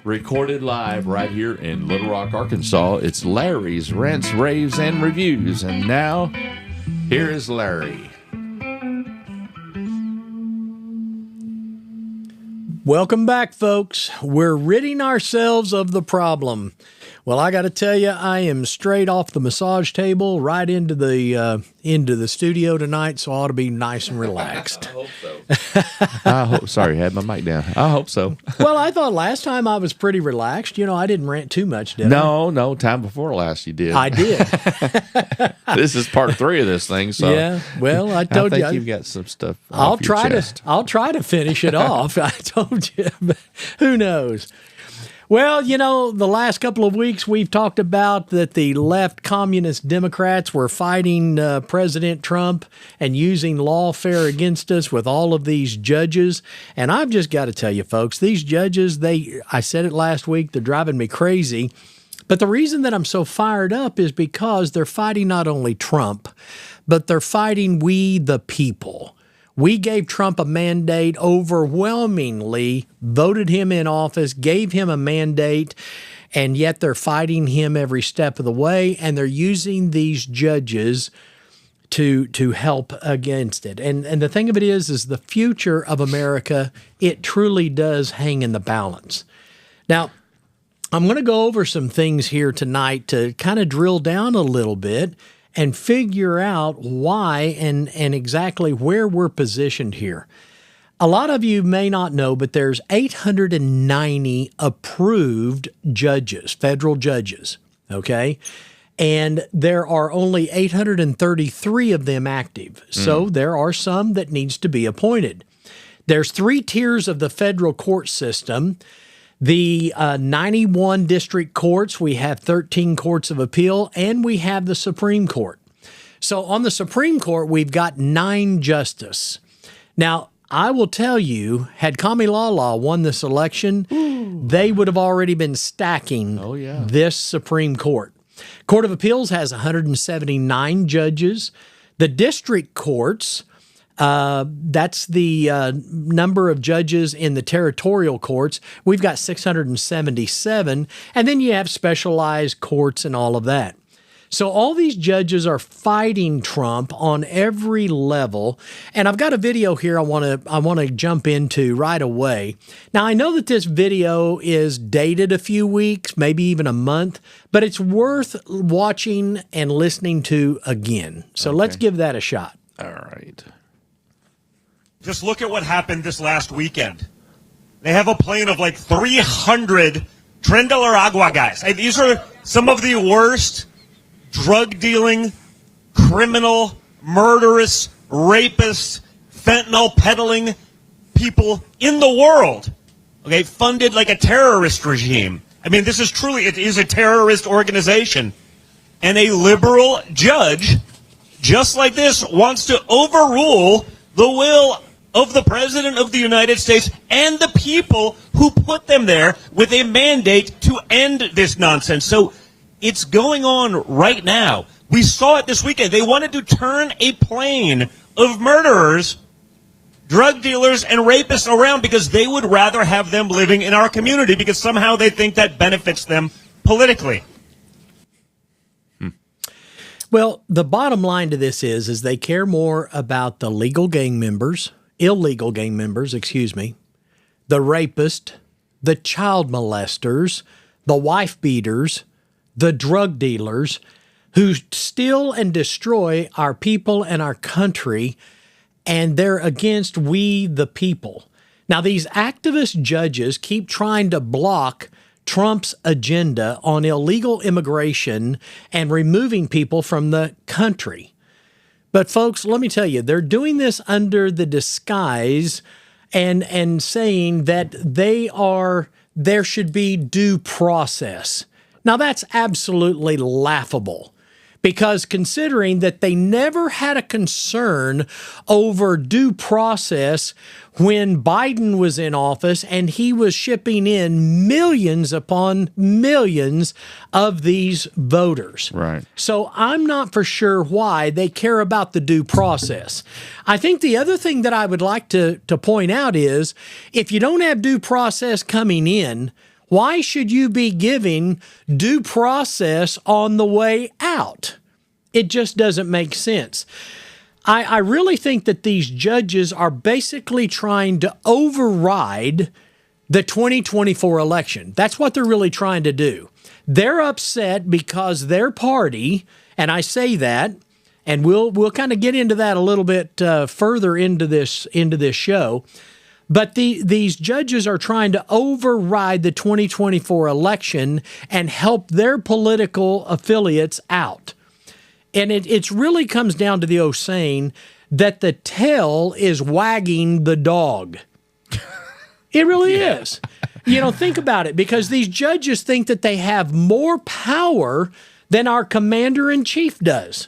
recorded live right here in Little Rock, Arkansas. It's Larry's Rants, Raves, and Reviews. And now, here is Larry. Welcome back, folks. We're ridding ourselves of the problem. Well, I got to tell you, I am straight off the massage table right into the studio tonight, so I ought to be nice and relaxed. I hope so. Sorry, I had my mic down. I hope so. Well, I thought last time I was pretty relaxed. You know, I didn't rant too much, did I? No. Time before last, you did. I did. This is part 3 of this thing, so yeah. Well, I told you, I think you've got some stuff. I'll try to finish it off. I told you, but who knows? Well, you know, the last couple of weeks we've talked about that the left communist Democrats were fighting President Trump and using lawfare against us with all of these judges. And I've just got to tell you, folks, these judges, I said it last week, they're driving me crazy. But the reason that I'm so fired up is because they're fighting not only Trump, but they're fighting we the people. We gave Trump a mandate, overwhelmingly voted him in office, gave him a mandate, and yet they're fighting him every step of the way, and they're using these judges to help against it. And the thing of it is the future of America, it truly does hang in the balance. Now, I'm going to go over some things here tonight to kind of drill down a little bit and figure out why and exactly where we're positioned here. A lot of you may not know, but there's 890 approved judges, federal judges, okay? And there are only 833 of them active. So there are some that needs to be appointed. There's 3 tiers of the federal court system. The 91 district courts, we have 13 courts of appeal, and we have the Supreme Court. So on the Supreme Court, we've got 9 justices. Now, I will tell you, had Kamilala won this election, they would have already been stacking this Supreme Court. Court of Appeals has 179 judges. The district courts, that's the number of judges in the territorial courts. We've got 677, and then you have specialized courts and all of that. So all these judges are fighting Trump on every level, and I've got a video here I want to jump into right away. Now, I know that this video is dated a few weeks, maybe even a month, but it's worth watching and listening to again. So let's give that a shot. All right. Just look at what happened this last weekend. They have a plane of like 300 Tren de la Agua guys. These are some of the worst drug-dealing, criminal, murderous, rapist, fentanyl peddling people in the world, okay, funded like a terrorist regime. I mean, this is truly, it is a terrorist organization. And a liberal judge, just like this, wants to overrule the will of the President of the United States and the people who put them there with a mandate to end this nonsense. So it's going on right now. We saw it this weekend. They wanted to turn a plane of murderers, drug dealers, and rapists around because they would rather have them living in our community because somehow they think that benefits them politically. Well, the bottom line to this is they care more about the illegal gang members, the rapist, the child molesters, the wife beaters, the drug dealers who steal and destroy our people and our country, and they're against we the people. Now, these activist judges keep trying to block Trump's agenda on illegal immigration and removing people from the country. But folks, let me tell you, they're doing this under the disguise and saying that there should be due process. Now, that's absolutely laughable because considering that they never had a concern over due process when Biden was in office and he was shipping in millions upon millions of these voters. Right. So I'm not for sure why they care about the due process. I think the other thing that I would like to point out is if you don't have due process coming in, Why should you be giving due process on the way out? It just doesn't make sense. I really think that these judges are basically trying to override the 2024 election. That's what they're really trying to do. They're upset because their party, and I say that, and we'll kind of get into that a little bit further into this show. But these judges are trying to override the 2024 election and help their political affiliates out. And it really comes down to the old saying that the tail is wagging the dog. It really is. Think about it, because these judges think that they have more power than our commander-in-chief does.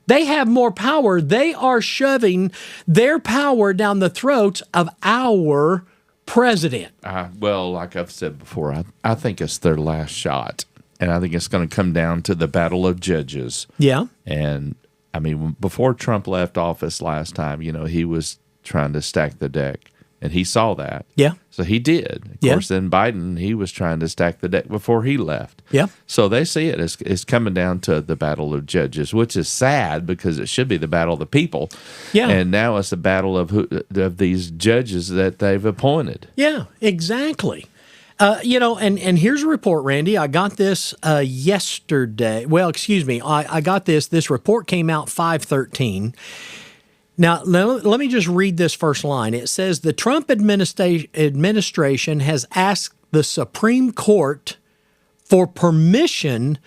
They have more power. They are shoving their power down the throats of our president. Well, like I've said before, I think it's their last shot. And I think it's going to come down to the battle of judges. Yeah. And, I mean, before Trump left office last time, he was trying to stack the deck. And he saw that. Yeah. So he did. Of course, then Biden, he was trying to stack the deck before he left. Yeah. So they see it as it's coming down to the battle of judges, which is sad because it should be the battle of the people. Yeah. And now it's the battle of these judges that they've appointed. Yeah, exactly. And here's a report, Randy. I got this yesterday. Well, excuse me. I got this. This report came out 5/13. Now, let me just read this first line. It says, the Trump administration has asked the Supreme Court for permission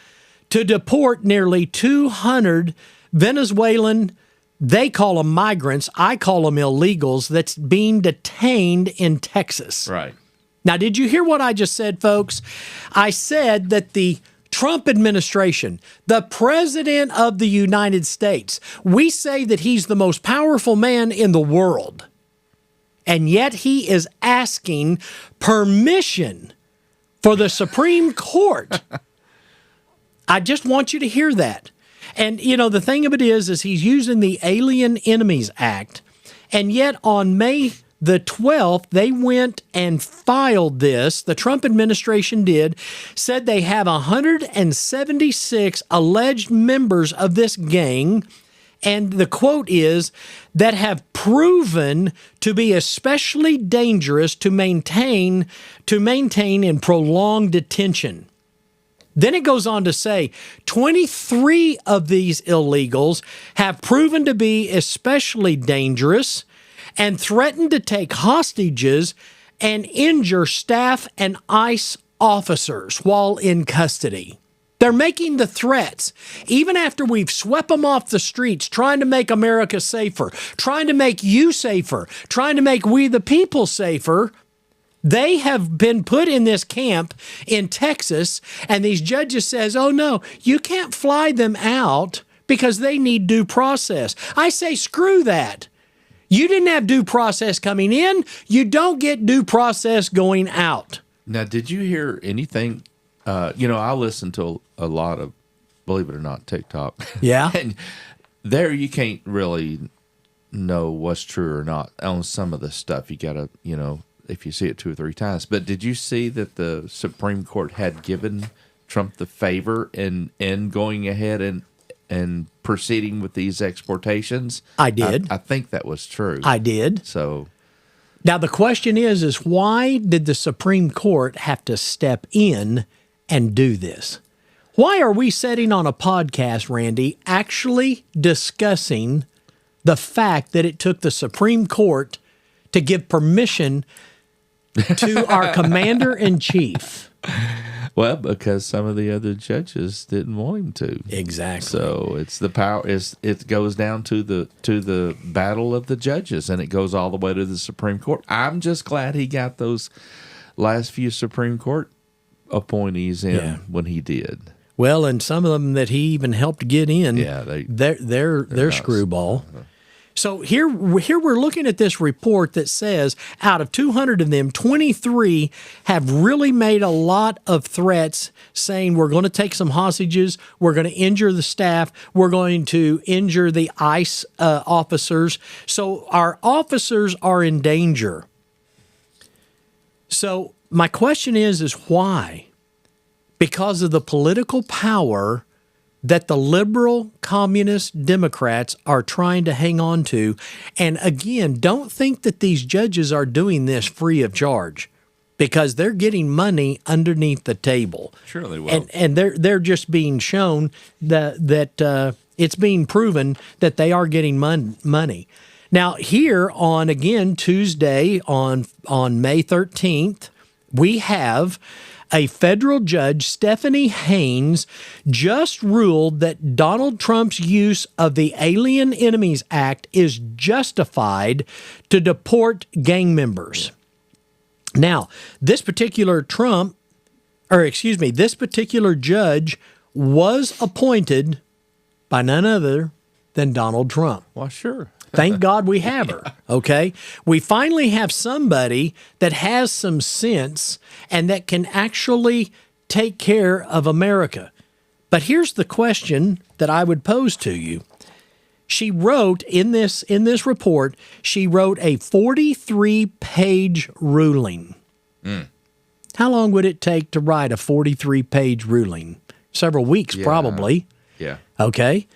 to deport nearly 200 Venezuelan, they call them migrants, I call them illegals, that's being detained in Texas. Right. Now, did you hear what I just said, folks? I said that the Trump administration, the president of the United States, we say that he's the most powerful man in the world. And yet he is asking permission for the Supreme Court. I just want you to hear that. And, the thing of it is he's using the Alien Enemies Act. And yet on May the 12th, they went and filed this. The Trump administration said they have 176 alleged members of this gang, and the quote is, that have proven to be especially dangerous to maintain in prolonged detention. Then it goes on to say 23 of these illegals have proven to be especially dangerous and threatened to take hostages and injure staff and ICE officers while in custody. They're making the threats, even after we've swept them off the streets, trying to make America safer, trying to make you safer, trying to make we the people safer. They have been put in this camp in Texas, and these judges says, oh no, you can't fly them out because they need due process. I say, screw that. You didn't have due process coming in. You don't get due process going out. Now, did you hear anything? I listen to a lot of, believe it or not, TikTok. Yeah. And there you can't really know what's true or not on some of the stuff. You got to, if you see it 2 or 3 times. But did you see that the Supreme Court had given Trump the favor in going ahead and proceeding with these exportations? I did. I think that was true. I did. So now the question is why did the Supreme Court have to step in and do this? Why are we sitting on a podcast, Randy, actually discussing the fact that it took the Supreme Court to give permission to our commander-in-chief? Well, because some of the other judges didn't want him to. Exactly. So it's the power. It goes down to the battle of the judges, and it goes all the way to the Supreme Court. I'm just glad he got those last few Supreme Court appointees in when he did. Well, and some of them that he even helped get in. Yeah, they're screwball. So here we're looking at this report that says out of 200 of them, 23 have really made a lot of threats saying we're going to take some hostages, we're going to injure the staff, we're going to injure the ICE officers. So our officers are in danger. So my question is why? Because of the political power that the liberal communist Democrats are trying to hang on to. And again, don't think that these judges are doing this free of charge, because they're getting money underneath the table. Sure they will. And they're just being shown that it's being proven that they are getting money. Now, here on, again, Tuesday on May 13th, we have a federal judge, Stephanie Haynes, just ruled that Donald Trump's use of the Alien Enemies Act is justified to deport gang members. Now, this particular judge was appointed by none other than Donald Trump. Well, sure. Thank God we have her, okay? We finally have somebody that has some sense and that can actually take care of America. But here's the question that I would pose to you. She wrote in this report, she wrote a 43-page ruling. How long would it take to write a 43-page ruling? Several weeks, probably. Yeah. Okay.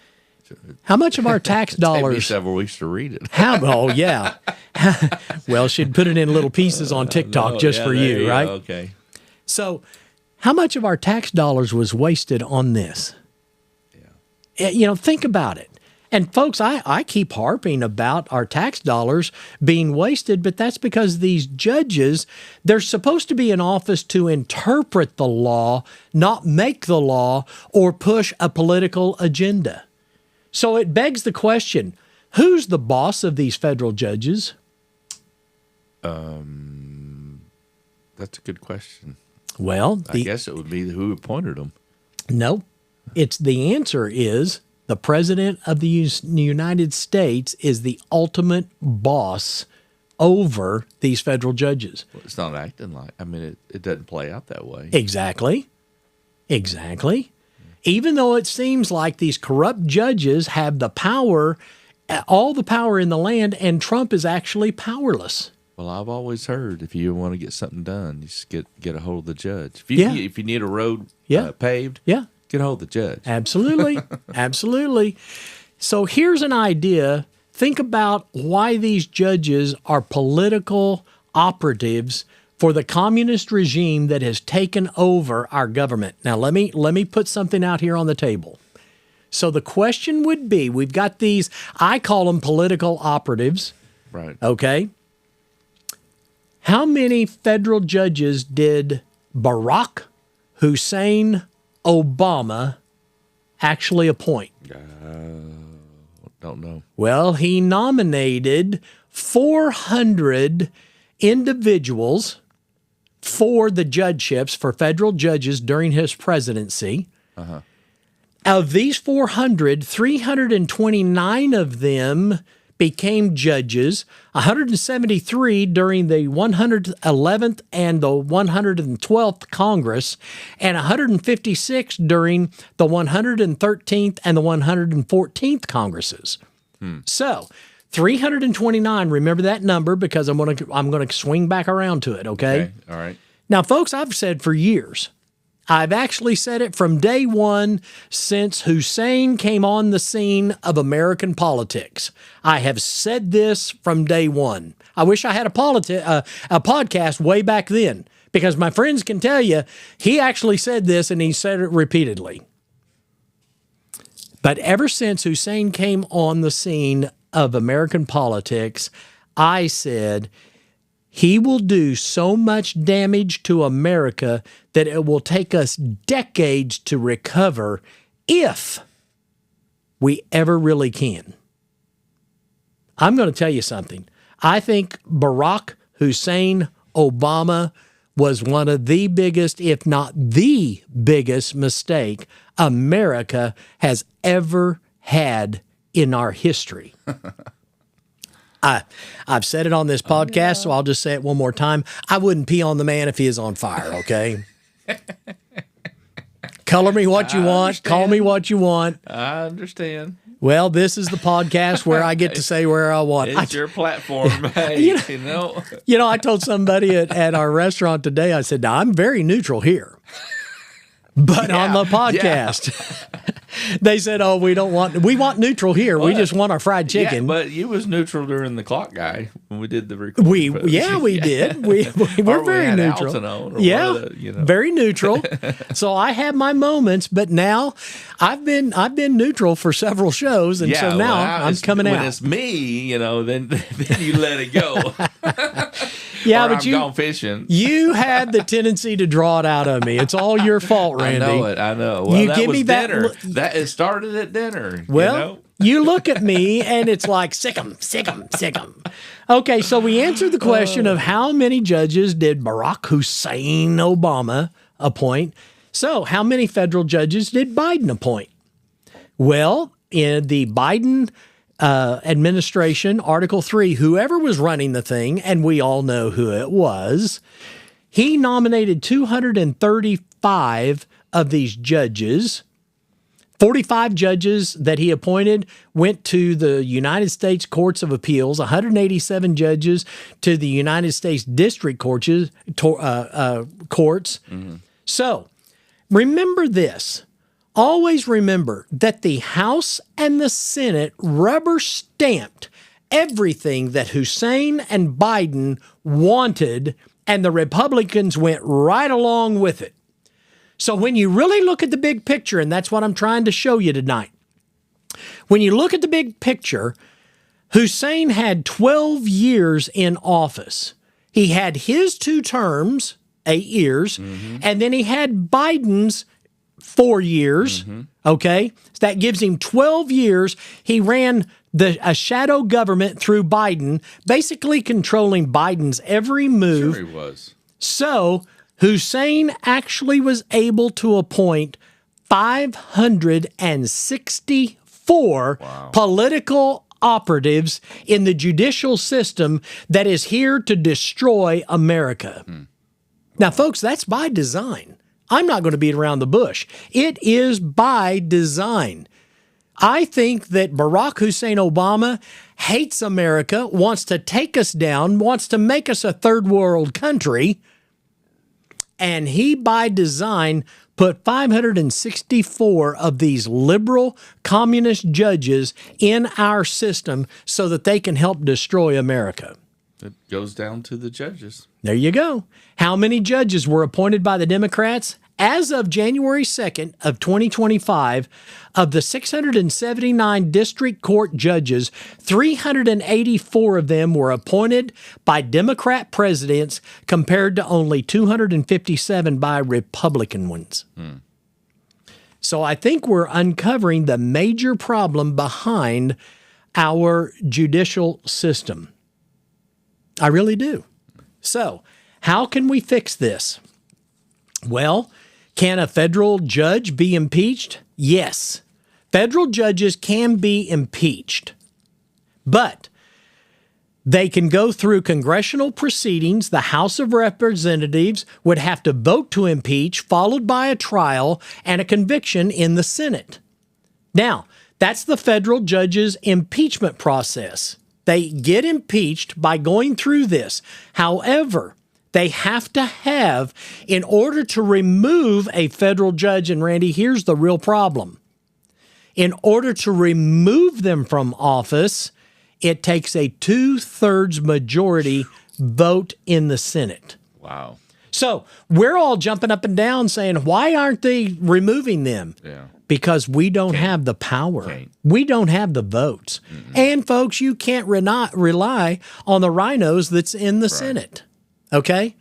How much of our tax dollars? Take me several weeks to read it. Oh, yeah. Well, she'd put it in little pieces on TikTok for you, right? Okay. So, how much of our tax dollars was wasted on this? Yeah. Think about it. And folks, I keep harping about our tax dollars being wasted, but that's because these judges, they're supposed to be in office to interpret the law, not make the law or push a political agenda. So it begs the question, who's the boss of these federal judges? That's a good question. Well, I guess it would be who appointed them. No, the answer is the President of the United States is the ultimate boss over these federal judges. Well, it's not acting like, it doesn't play out that way. Exactly. Even though it seems like these corrupt judges have the power, all the power in the land, and Trump is actually powerless. Well, I've always heard if you want to get something done, you just get a hold of the judge. If you need a road paved, get a hold of the judge. Absolutely. Absolutely. So here's an idea. Think about why these judges are political operatives for the communist regime that has taken over our government. Now, let me put something out here on the table. So the question would be, we've got these, I call them political operatives. Right. Okay. How many federal judges did Barack Hussein Obama actually appoint? Don't know. Well, he nominated 400 individuals for the judgeships, for federal judges during his presidency. Uh-huh. Of these 400, 329 of them became judges, 173 during the 111th and the 112th Congress, and 156 during the 113th and the 114th Congresses. So, 329, remember that number because I'm going to swing back around to it, okay? All right. Now, folks, I've said for years, I've actually said it from day one since Hussein came on the scene of American politics. I have said this from day one. I wish I had a podcast way back then because my friends can tell you he actually said this and he said it repeatedly. But ever since Hussein came on the scene of American politics, I said he will do so much damage to America that it will take us decades to recover if we ever really can. I'm going to tell you something. I think Barack Hussein Obama was one of the biggest, if not the biggest mistake America has ever had in our history. I've said it on this podcast, so I'll just say it one more time. I wouldn't pee on the man if he is on fire, okay? Color me what you want. Call me what you want. I understand. Well, this is the podcast where I get to say where I want. It's your platform. Hey, you know. I told somebody at our restaurant today, I said, now, I'm very neutral here. But on the podcast, they said, "Oh, we want neutral here. We just want our fried chicken." Yeah, but you was neutral during the clock guy when we did the recording. We did. We're very neutral. Very neutral. So I have my moments, but now I've been neutral for several shows, and so now I'm coming out. When it's me, then you let it go. Yeah, but I'm gone fishing. You had the tendency to draw it out of me. It's all your fault, Randy. I know. Well, you give me dinner. It started at dinner. Well, you look at me and it's like, sick 'em. Okay, so we answered the question of how many judges did Barack Hussein Obama appoint? So how many federal judges did Biden appoint? Well, in the Biden administration, Article 3, whoever was running the thing, and we all know who it was, he nominated 235 of these judges. 45 judges that he appointed went to the United States Courts of Appeals, 187 judges to the United States District Courts. Mm-hmm. So remember this. Always remember that the House and the Senate rubber stamped everything that Hussein and Biden wanted, and the Republicans went right along with it. So when you really look at the big picture, and that's what I'm trying to show you tonight, when you look at the big picture, Hussein had 12 years in office. He had his 2 terms, 8 years, and then he had Biden's 4 years, okay? So that gives him 12 years. He ran a shadow government through Biden, basically controlling Biden's every move. Sure he was. So Hussein actually was able to appoint 564 political operatives in the judicial system that is here to destroy America. Now, folks, that's by design. I'm not going to beat around the bush. It is by design. I think that Barack Hussein Obama hates America, wants to take us down, wants to make us a third world country, and he, by design, put 564 of these liberal communist judges in our system so that they can help destroy America. It goes down to the judges. There you go. How many judges were appointed by the Democrats? As of January 2nd of 2025, of the 679 district court judges, 384 of them were appointed by Democrat presidents compared to only 257 by Republican ones. So I think we're uncovering the major problem behind our judicial system. I really do. So how can we fix this? Well, can a federal judge be impeached? Yes. Federal judges can be impeached, but they can go through congressional proceedings. The House of Representatives would have to vote to impeach, followed by a trial and a conviction in the Senate. Now, that's the federal judge's impeachment process. They get impeached by going through this. However, they have to have, in order to remove a federal judge, and Randy, here's the real problem. In order to remove them from office, it takes a 2/3 majority vote in the Senate. Wow. So we're all jumping up and down saying, why aren't they removing them? Yeah. Because we don't have the power. We don't have the votes. And folks, you can't rely on the rhinos that's in the Senate. Okay?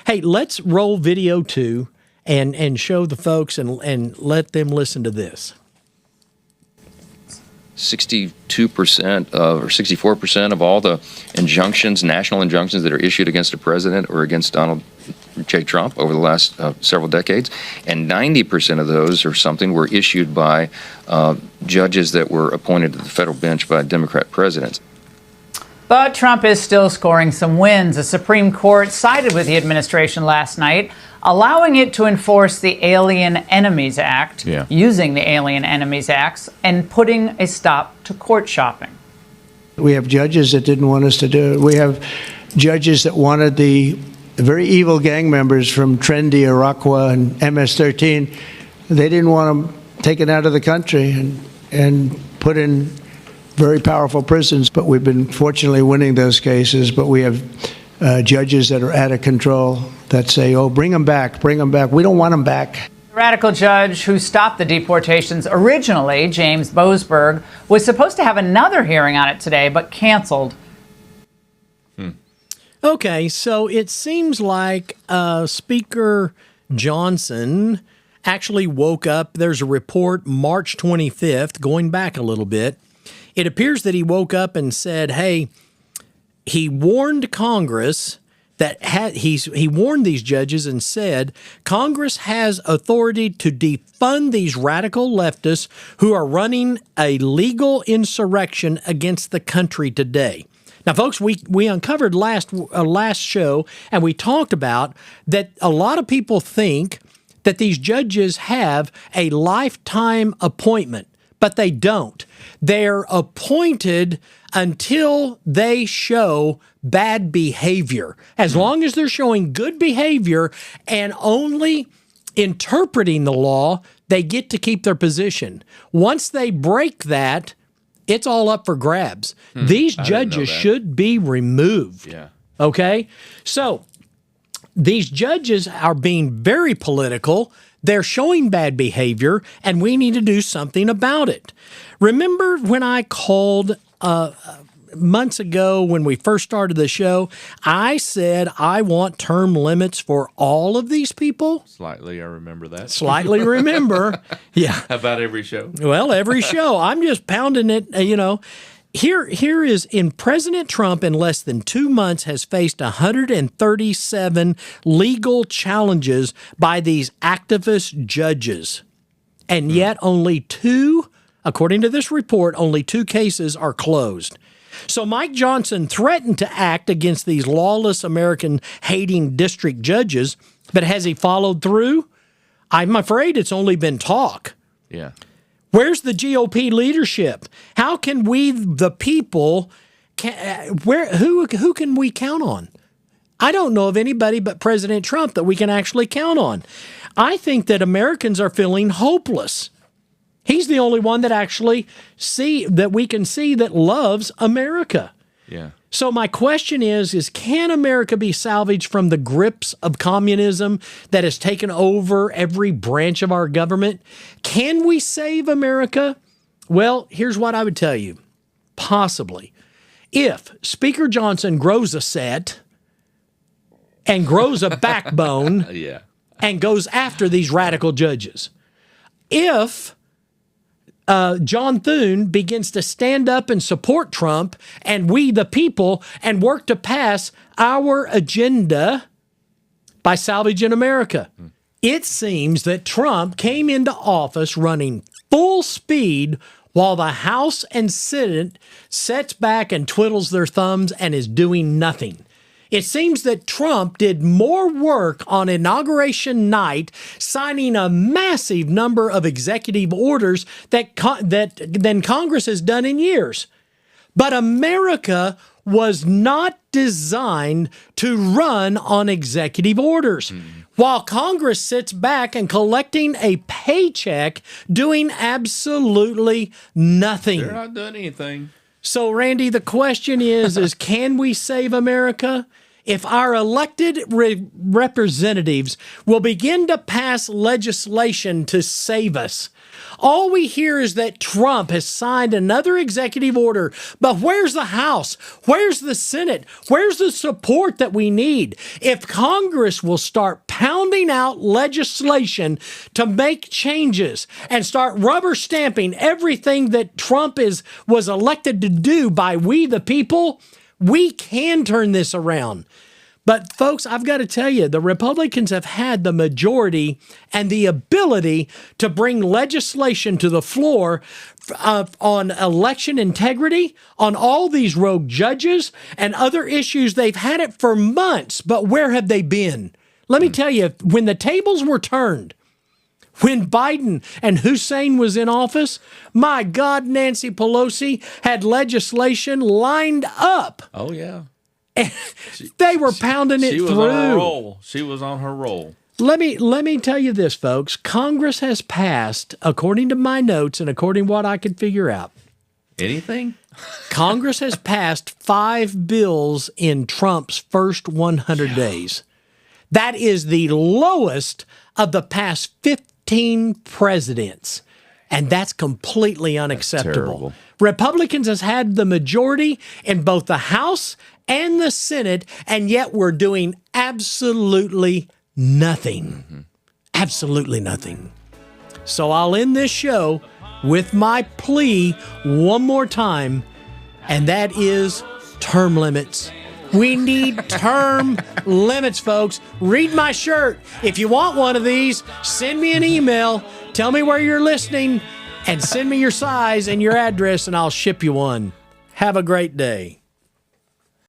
Hey, let's roll video 2 and show the folks and let them listen to this. 62% or 64% of all the injunctions, national injunctions that are issued against a president or against Donald J. Trump over the last several decades, and 90% of those or something were issued by judges that were appointed to the federal bench by Democrat presidents. But Trump is still scoring some wins. The Supreme Court sided with the administration last night allowing it to enforce the Alien Enemies Act, using the Alien Enemies Acts, and putting a stop to court shopping. We have judges that didn't want us to do it. We have judges that wanted the very evil gang members from Trendy, Iroquois, and MS-13. They didn't want them taken out of the country and put in very powerful prisons. But we've been fortunately winning those cases. But we have judges that are out of control that say, oh, bring them back, bring them back. We don't want them back. The radical judge who stopped the deportations originally, James Boasberg, was supposed to have another hearing on it today, but canceled. Okay, so it seems like Speaker Johnson actually woke up. There's a report March 25th, going back a little bit. It appears that he woke up and said, hey, he warned Congress that he warned these judges and said Congress has authority to defund these radical leftists who are running a legal insurrection against the country today. Now, folks, we uncovered last show, and we talked about that a lot of people think that these judges have a lifetime appointment, but they don't. They're appointed until they show bad behavior. As long as they're showing good behavior and only interpreting the law, they get to keep their position. Once they break that, it's all up for grabs. These judges should be removed. Yeah. Okay? So these judges are being very political. They're showing bad behavior, and we need to do something about it. Remember when I called months ago when we first started the show, I said I want term limits for all of these people? Slightly, I remember that. Slightly remember. Yeah. How about every show? Well, every show. I'm just pounding it, Here is in President Trump in less than 2 months has faced 137 legal challenges by these activist judges. And yet only 2, according to this report, only 2 cases are closed. So Mike Johnson threatened to act against these lawless American-hating district judges, but has he followed through? I'm afraid it's only been talk. Yeah. Where's the GOP leadership? How can we, the people, who can we count on? I don't know of anybody but President Trump that we can actually count on. I think that Americans are feeling hopeless. He's the only one that actually we can see that loves America. Yeah. So my question is can America be salvaged from the grips of communism that has taken over every branch of our government? Can we save America? Well, here's what I would tell you. Possibly. If Speaker Johnson grows a set and grows a backbone and goes after these radical judges. If John Thune begins to stand up and support Trump and we the people and work to pass our agenda by salvaging America. It seems that Trump came into office running full speed while the House and Senate sits back and twiddles their thumbs and is doing nothing. It seems that Trump did more work on Inauguration Night, signing a massive number of executive orders than Congress has done in years. But America was not designed to run on executive orders. While Congress sits back and collecting a paycheck, doing absolutely nothing. They're not doing anything. So, Randy, the question is can we save America? If our elected representatives will begin to pass legislation to save us. All we hear is that Trump has signed another executive order, but where's the House? Where's the Senate? Where's the support that we need? If Congress will start pounding out legislation to make changes and start rubber stamping everything that Trump was elected to do by we the people, we can turn this around. But folks, I've got to tell you, the Republicans have had the majority and the ability to bring legislation to the floor on election integrity, on all these rogue judges and other issues. They've had it for months, but where have they been? Let me tell you, when the tables were turned, when Biden and Hussein was in office, my God, Nancy Pelosi had legislation lined up. Oh, yeah. They were pounding it through. She was on her roll. She was on her roll. Let me tell you this, folks. Congress has passed, according to my notes and according to what I could figure out. Anything? Congress has passed 5 bills in Trump's first 100 days. That is the lowest of the past 15 presidents. And that's completely unacceptable. Republicans has had the majority in both the House and the Senate, and yet we're doing absolutely nothing. Mm-hmm. Absolutely nothing. So I'll end this show with my plea one more time, and that is term limits. We need term limits, folks. Read my shirt. If you want one of these, send me an email. Tell me where you're listening and send me your size and your address, and I'll ship you one. Have a great day.